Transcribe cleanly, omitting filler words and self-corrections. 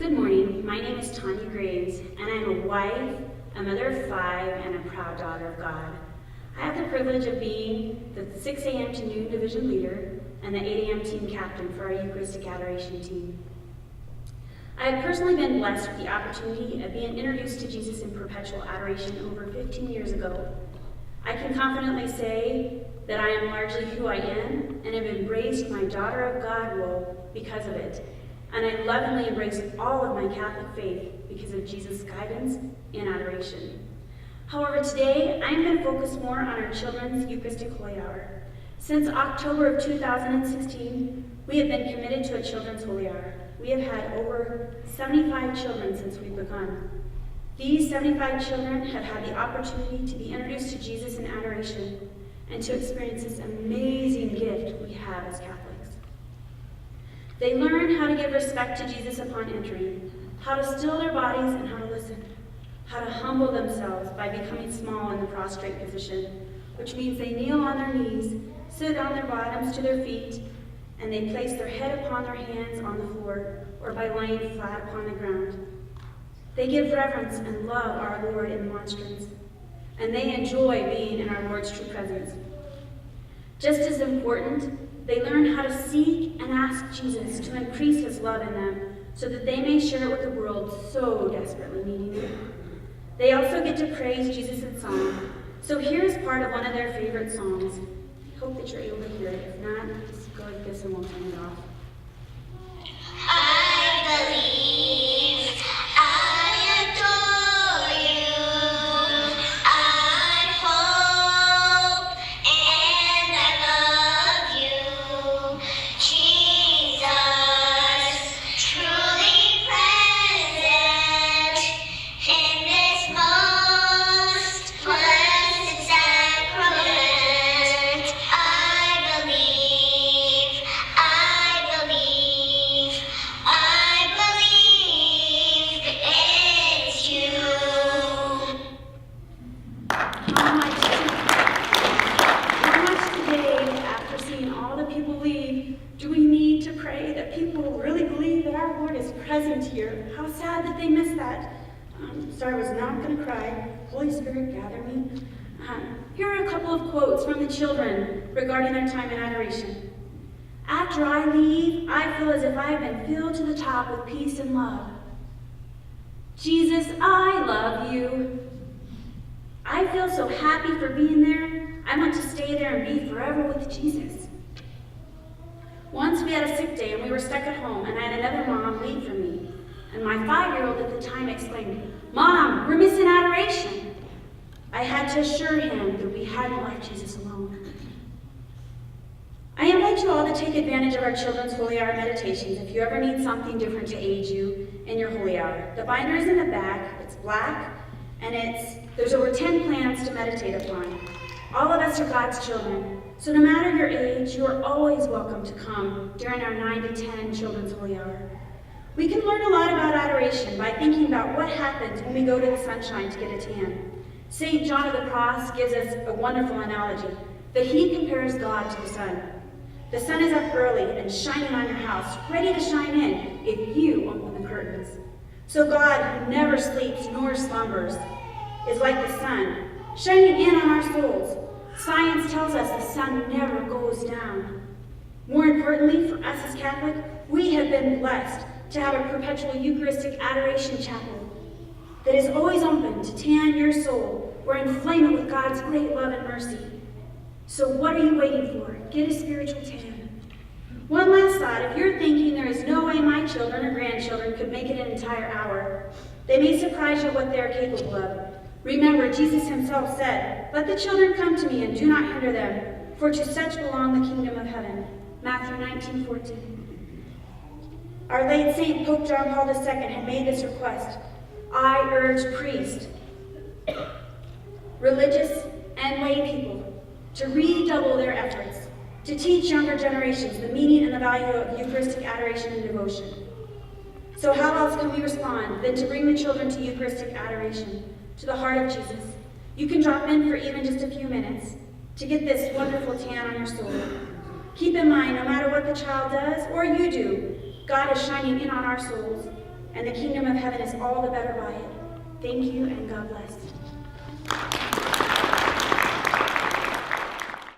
Good morning. My name is Tonya Graves, and I'm a wife, a mother of 5, and a proud daughter of God. I have the privilege of being the 6 a.m. to noon division leader and the 8 a.m. team captain for our Eucharistic Adoration team. I have personally been blessed with the opportunity of being introduced to Jesus in perpetual adoration over 15 years ago. I can confidently say that I am largely who I am and have embraced my daughter of God role because of it. And I lovingly embrace all of my Catholic faith because of Jesus' guidance in adoration. However, today I'm going to focus more on our children's Eucharistic Holy Hour. Since October of 2016, we have been committed to a children's Holy Hour. We have had over 75 children since we've begun. These 75 children have had the opportunity to be introduced to Jesus in adoration and to experience this amazing gift we have as Catholics. They learn how to give respect to Jesus upon entering, how to still their bodies and how to listen, how to humble themselves by becoming small in the prostrate position, which means they kneel on their knees, sit on their bottoms to their feet, and they place their head upon their hands on the floor or by lying flat upon the ground. They give reverence and love our Lord in monstrance, and they enjoy being in our Lord's true presence. Just as important, they learn how to seek and ask Jesus to increase his love in them so that they may share it with the world so desperately needing it. They also get to praise Jesus in song. So here's part of one of their favorite songs. I hope that you're able to hear it. If not, just go like this and we'll turn it off. I believe, I adore you, I hope, and I love you, Jesus, truly present in this most blessed sacrament. I believe, it's you. How much today, after seeing all the people leave, do we need to pray that people really believe that our Lord is present here? How sad that they missed that. Sorry, I was not going to cry. Holy Spirit, gather me. Here are a couple of quotes from the children regarding their time in adoration. After I leave, I feel as if I have been filled to the top with peace and love. Jesus, I love you. I feel so happy for being there. I want to stay there and be forever with Jesus. Once we had a sick day and we were stuck at home, and I had another mom leave for me. And my 5-year-old at the time exclaimed, "Mom, we're missing adoration." I had to assure him that we hadn't left Jesus alone. I invite you all to take advantage of our Children's Holy Hour meditations if you ever need something different to aid you in your Holy Hour. The binder is in the back, it's black, and there's over 10 plans to meditate upon. All of us are God's children, so no matter your age, you are always welcome to come during our 9 to 10 Children's Holy Hour. We can learn a lot about adoration by thinking about what happens when we go to the sunshine to get a tan. St. John of the Cross gives us a wonderful analogy that he compares God to the sun. The sun is up early and shining on your house, ready to shine in if you open the curtains. So God, who never sleeps nor slumbers, is like the sun, shining in on our souls. Science tells us the sun never goes down. More importantly, for us as Catholic, we have been blessed to have a perpetual Eucharistic Adoration Chapel that is always open to tan your soul or inflame it with God's great love and mercy. So what are you waiting for? Get a spiritual tan. One last thought, if you're thinking there is no way my children or grandchildren could make it an entire hour, they may surprise you what they are capable of. Remember, Jesus himself said, "Let the children come to me and do not hinder them, for to such belong the kingdom of heaven." Matthew 19:14. Our late Saint Pope John Paul II had made this request. I urge priests, religious, and lay people to redouble their efforts to teach younger generations the meaning and the value of Eucharistic adoration and devotion. So how else can we respond than to bring the children to Eucharistic adoration, to the heart of Jesus? You can drop in for even just a few minutes to get this wonderful tan on your soul. Keep in mind, no matter what the child does or you do, God is shining in on our souls. and the kingdom of heaven is all the better by it. Thank you, and God bless.